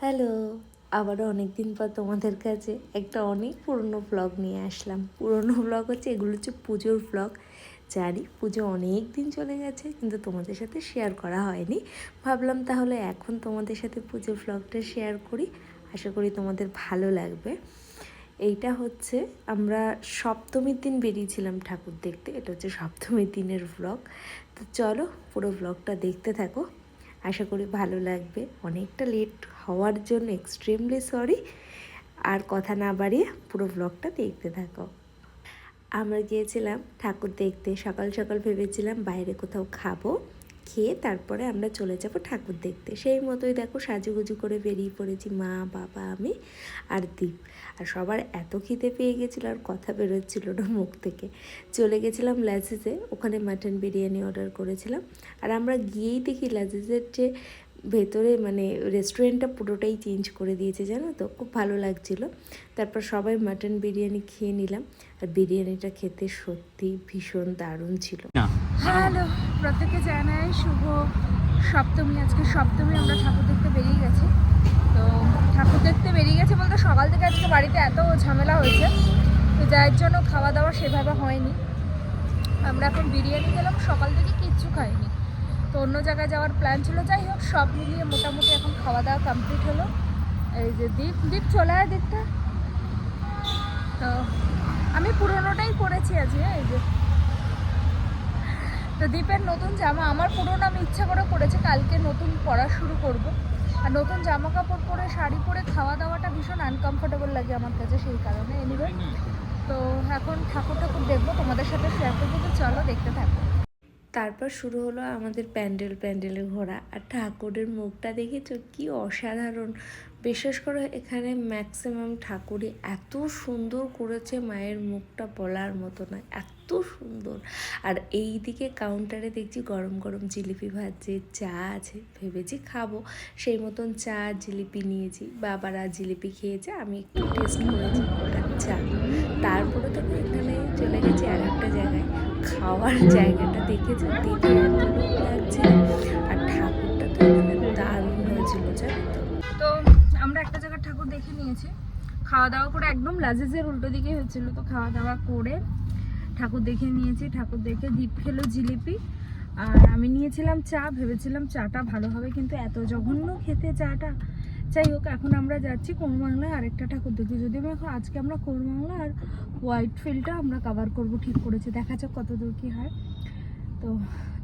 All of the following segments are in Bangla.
হ্যালো, আবারও অনেক দিন পর তোমাদের কাছে একটা অনেক পুরনো ব্লগ নিয়ে আসলাম। পুরনো ব্লগ হচ্ছে, এগুলো হচ্ছে পুজোর ব্লগ। জানি পুজো অনেক দিন চলে গেছে, কিন্তু তোমাদের সাথে শেয়ার করা হয়নি। ভাবলাম তাহলে এখন তোমাদের সাথে পুজোর ব্লগটা শেয়ার করি, আশা করি তোমাদের ভালো লাগবে। এইটা হচ্ছে আমরা সপ্তমীর দিন বেরিয়েছিলাম ঠাকুর দেখতে, এটা হচ্ছে সপ্তমীর দিনের ব্লগ। তো চলো পুরো ব্লগটা দেখতে থাকো, আশা করি ভালো লাগবে। অনেকটা লেট হওয়ার জন্য এক্সট্রিমলি সরি। আর কথা না বাড়িয়ে পুরো ব্লগটা দেখতে থাকো। আমরা গিয়েছিলাম ঠাকুর দেখতে, সকাল সকাল ভেবেছিলাম বাইরে কোথাও খাবো, খেয়ে তারপরে আমরা চলে যাব ঠাকুর দেখতে। সেই মতোই দেখো সাজুগুজু করে বেরিয়ে পড়েছি, মা বাবা আমি আর দীপ। আর সবার এত খিদে পেয়ে গেছিলো আর কথা বেরোচ্ছিল না মুখ থেকে। চলে গেছিলাম লাজিজে, ওখানে মাটন বিরিয়ানি অর্ডার করেছিলাম। আর আমরা গিয়েই দেখি লাজিজের যে ভেতরে মানে রেস্টুরেন্টটা পুরোটাই চেঞ্জ করে দিয়েছে, জানো তো, খুব ভালো লাগছিলো। তারপর সবাই মাটন বিরিয়ানি খেয়ে নিলাম, আর বিরিয়ানিটা খেতে সত্যি ভীষণ দারুণ ছিল। হ্যালো, প্রত্যেকে জানাই শুভ সপ্তমী। আজকে সপ্তমী, আমরা ঠাকুর দেখতে বেরিয়ে গেছি। তো ঠাকুর দেখতে বেরিয়ে গেছে বলতে সকাল থেকে আজকে বাড়িতে এত ঝামেলা হয়েছে, তো যার জন্য খাওয়া দাওয়া সেভাবে হয়নি। আমরা এখন বিরিয়ানি খেলাম, সকাল থেকে কিচ্ছু খাইনি। তো অন্য জায়গায় যাওয়ার প্ল্যান ছিল, যাই হোক সব মিলিয়ে মোটামুটি এখন খাওয়া দাওয়া কমপ্লিট হলো। এই যে দীপ চলে আয় দিকটা। তো আমি পুরোনোটাই পরেছি আজকে, এই যে। তো দীপের নতুন জামা, আমার পুরোনো আমি ইচ্ছা করে পরেছি, কালকে নতুন পরা শুরু করব। আর নতুন জামা কাপড় পরে শাড়ি পরে খাওয়া দাওয়াটা ভীষণ আনকমফোর্টেবল লাগে আমার কাছে, সেই কারণে। এনিওয়ে, তো এখন ঠাকুর দেখবো, তোমাদের সাথে শেয়ার করবো, তো চলো দেখতে থাকো। তারপর শুরু হলো আমাদের প্যান্ডেলে ঘোরা। আর ঠাকুরের মুখটা দেখেছো কি অসাধারণ। বিশেষ করে এখানে ম্যাক্সিমাম ঠাকুরই এত সুন্দর করেছে, মায়ের মুখটা বলার মতো নয়, এত সুন্দর। আর এই দিকে কাউন্টারে দেখছি গরম গরম জিলিপি ভাজছে, চা আছে, ভেবেছি খাবো, সেই মতন চা জিলিপি নিয়েছি। বাবারা জিলিপি খেয়েছে, আমি একটু টেস্ট করেছি আর চা। তারপরে তো এখানে চলে গেছি আর একটা জায়গায়, খাওয়ার জায়গাটা দেখেছো, দেখে এত লোক লাগছে। আর ঠাকুরটা তো এখানে দারুণ হয়েছিল, জানো তো। তো আমরা একটা জায়গায় ঠাকুর দেখে নিয়েছি, খাওয়া দাওয়া করে একদম লাজিজের উল্টো দিকে হচ্ছিল। তো খাওয়া দাওয়া করে ঠাকুর দেখে নিয়েছি, ঠাকুর দেখে দীপ খেলো জিলিপি, আর আমি নিয়েছিলাম চা। ভেবেছিলাম চাটা ভালো হবে, কিন্তু এত জঘন্য খেতে চাটা। যাই হোক, এখন আমরা যাচ্ছি কোরবাংলায় আরেকটা ঠাকুর দেখি। যদি আমি এখন আজকে আমরা কোরবাংলা আর হোয়াইট ফিল্ডটা আমরা কভার করব ঠিক করেছি, দেখা যাক কত দূর কী হয়। তো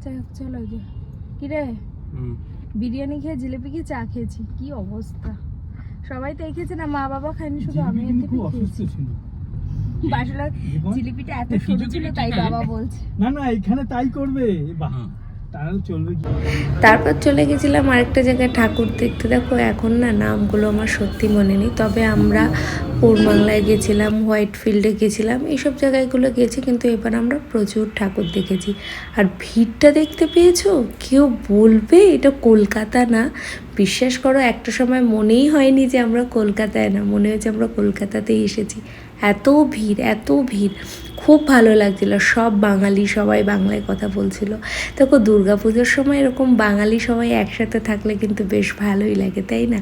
যাই হোক, চলো। যে কিরে, বিরিয়ানি খেয়ে জিলিপি খেয়ে চা খেয়েছি, কি অবস্থা। সবাই তো খেয়েছে না, মা বাবা খায়নি, শুধু আমি খেয়েছি। বাসলার জিলিপিটা এত সরু ছিল, তাই বাবা বলছে না না এখানে তাই করবে, বাহ তাহলে চলবে কি। তারপর চলে গেছিলাম আরেকটা জায়গায় ঠাকুর দেখতে। দেখো এখন না নামগুলো আমার সত্যি মনে নেই, তবে আমরা কোরবাংলায় গেছিলাম, হোয়াইট ফিল্ডে গেছিলাম, এইসব জায়গাগুলো গেছি। কিন্তু এবার আমরা প্রচুর ঠাকুর দেখেছি। আর ভিড়টা দেখতে পেয়েছো, কেউ বলবে এটা কলকাতা না। বিশ্বাস করো, একটা সময় মনেই হয়নি যে আমরা কলকাতায় না, মনে হয়েছে আমরা কলকাতাতেই এসেছি। এত ভিড়, এত ভিড়, খুব ভালো লাগছিল। সব বাঙালি, সবাই বাংলায় কথা বলছিল। দেখো দুর্গা পুজোর সময় এরকম বাঙালি সবাই একসাথে থাকলে কিন্তু বেশ ভালোই লাগে, তাই না?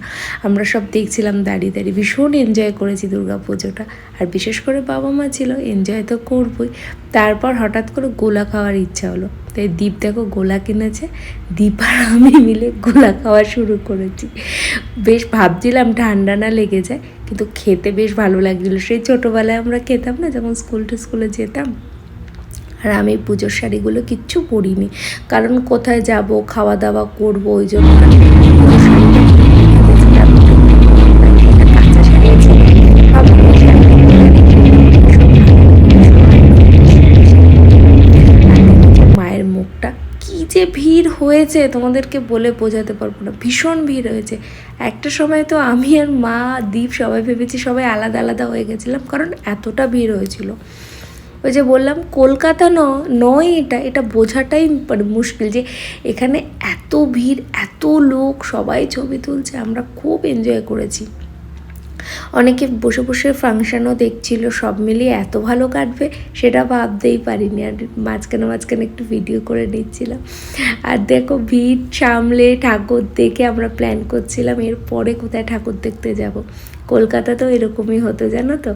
আমরা সব দেখছিলাম দাঁড়িয়ে দাঁড়িয়ে, ভীষণ এনজয় করেছি দুর্গা পুজোটা। আর বিশেষ করে বাবা মা ছিল, এনজয় তো করবই। তারপর হঠাৎ করে গোলা খাওয়ার ইচ্ছা হলো, তাই দীপ দেখো গোলা কিনেছে, দীপ আর আমি মিলে গোলা খাওয়া শুরু করেছি। বেশ ভাবছিলাম ঠান্ডা না লেগে যায়, কিন্তু খেতে বেশ ভালো লাগছিলো। সেই ছোটোবেলায় আমরা খেতাম না, যখন স্কুলে যেতাম। আর আমি পুজোর শাড়িগুলো কিচ্ছু পরিনি, কারণ কোথায় যাব, খাওয়া দাওয়া করবো, ওই জন্য কাঁচা শাড়ি আছে। মায়ের মুখটা কি যে ভিড় হয়েছে, তোমাদেরকে বলে বোঝাতে পারবো না, ভীষণ ভিড় হয়েছে। একটা সময় তো আমি আর মা দীপ সবাই ভেবেছি সবাই আলাদা আলাদা হয়ে গেছিলাম, কারণ এতটা ভিড় হয়েছিল। ওই যে বললাম কলকাতা নয়, এটা বোঝাটাই মানে মুশকিল যে এখানে এত ভিড়, এত লোক, সবাই ছবি তুলছে, আমরা খুব এনজয় করেছি। অনেকে বসে বসে ফাংশানও দেখছিল, সব মিলিয়ে এত ভালো কাটবে সেটা ভাবতেই পারিনি। আর মাঝখানে মাঝখানে একটু ভিডিও করে নিচ্ছিলাম। আর দেখো ভিড় সামলে ঠাকুর দেখে আমরা প্ল্যান করছিলাম এরপরে কোথায় ঠাকুর দেখতে যাব। কলকাতাতেও এরকমই হতো জানো তো,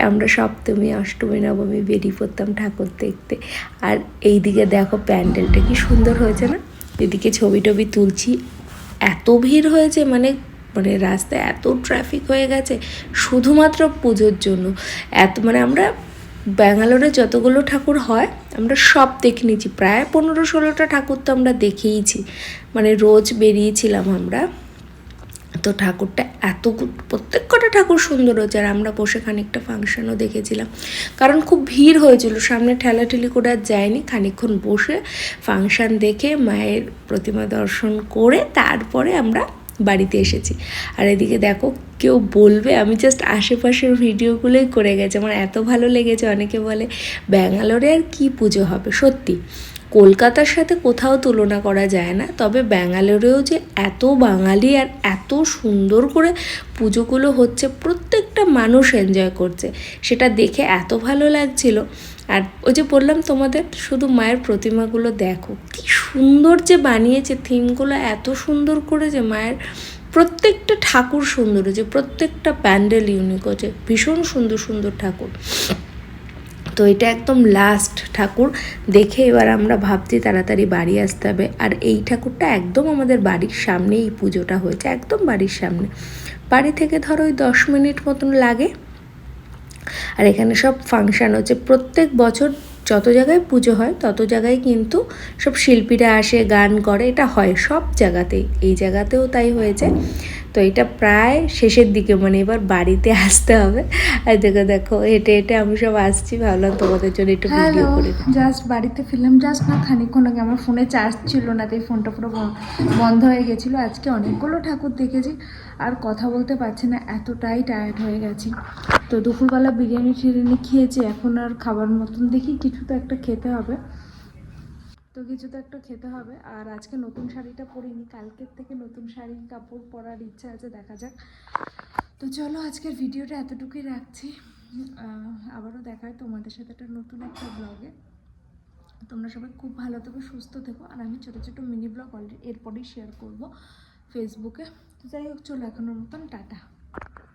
আমরা সপ্তমী অষ্টমী নবমী বেরিয়ে পড়তাম ঠাকুর দেখতে। আর এই দিকে দেখো প্যান্ডেলটা কি সুন্দর হয়েছে না, এদিকে ছবি টবি তুলছি। এত ভিড় হয়েছে মানে মানে রাস্তায় এত ট্রাফিক হয়ে গেছে শুধুমাত্র পুজোর জন্য। মানে আমরা ব্যাঙ্গালোরে যতগুলো ঠাকুর হয় আমরা সব দেখে নিয়েছি, প্রায় 15-16টা ঠাকুর তো আমরা দেখেইছি, মানে রোজ বেরিয়েছিলাম আমরা। তো ঠাকুরটা প্রত্যেক কটা ঠাকুর সুন্দর হয়েছে। আর আমরা বসে খানিকটা ফাংশনও দেখেছিলাম, কারণ খুব ভিড় হয়েছিল, সামনে ঠেলাঠেলি করে আর যায়নি। খানিকক্ষণ বসে ফাংশন দেখে মায়ের প্রতিমা দর্শন করে তারপরে আমরা বাড়িতে এসেছি। আর এদিকে দেখো কেউ বলবে আমি জাস্ট আশেপাশের ভিডিওগুলোই করে গেছি, আমার এত ভালো লেগেছে। অনেকে বলে ব্যাঙ্গালোরে আর কি পুজো হবে, সত্যি কলকাতার সাথে কোথাও তুলনা করা যায় না। তবে ব্যাঙ্গালোরেও যে এত বাঙালি আর এত সুন্দর করে পুজোগুলো হচ্ছে, প্রত্যেকটা মানুষ এনজয় করছে, সেটা দেখে এত ভালো লাগছিল। আর ওই যে বললাম তোমাদের, শুধু মায়ের প্রতিমাগুলো দেখো কি সুন্দর যে বানিয়েছে, থিমগুলো এত সুন্দর করে, যে মায়ের প্রত্যেকটা ঠাকুর সুন্দর হয়েছে, প্রত্যেকটা প্যান্ডেল ইউনিক হয়েছে, ভীষণ সুন্দর সুন্দর ঠাকুর। তো এটা একদম লাস্ট ঠাকুর দেখে এবার আমরা ভাবছি তাড়াতাড়ি বাড়ি আসতে হবে। আর এই ঠাকুরটা একদম আমাদের বাড়ির সামনে এই পুজোটা হয়েছে, একদম বাড়ির সামনে। বাড়ি থেকে ধরো ওই 10 মিনিট মতন লাগে। আর এখানে সব ফাংশান হচ্ছে, প্রত্যেক বছর যত জায়গায় পুজো হয় তত জায়গায় কিন্তু সব শিল্পীরা আসে, গান করে, এটা হয় সব জায়গাতেই, এই জায়গাতেও তাই হয়েছে। তো এটা প্রায় শেষের দিকে, মানে এবার বাড়িতে আসতে হবে। আর দেখো হেঁটে হেঁটে আমি সব আসছি, ভাবলাম তোমাদের জন্য একটু ভিডিও করে দিই। জাস্ট বাড়িতে ফিরলাম, জাস্ট না খানিকক্ষণ আগে। আমার ফোনে চার্জ ছিল না, তাই ফোনটা পুরো বন্ধ হয়ে গেছিলো। আজকে অনেকগুলো ঠাকুর দেখেছি আর কথা বলতে পারছি না, এতটাই টায়ার্ড হয়ে গেছি। তো দুপুরবেলা বিরিয়ানি টিরিয়ানি খেয়েছি, এখন আর খাবার মতন দেখি কিছু তো একটা খেতে হবে। আর আজকে নতুন শাড়িটা পরিনি, কালকের থেকে নতুন শাড়ি কাপড় পরার ইচ্ছা আছে, দেখা যাক। তো চলো আজকের ভিডিওটা এতটুকুই রাখছি। আবারও দেখা হয় তোমাদের সাথে একটা নতুন একটা ব্লগে। তোমরা সবাই খুব ভালো থেকো, সুস্থ থেকো। আর আমি ছোটো ছোটো মিনি ব্লগ অলরেডি এরপরেই শেয়ার করব ফেসবুকে। তো যাই হোক, চলো এখনের মতন টাটা।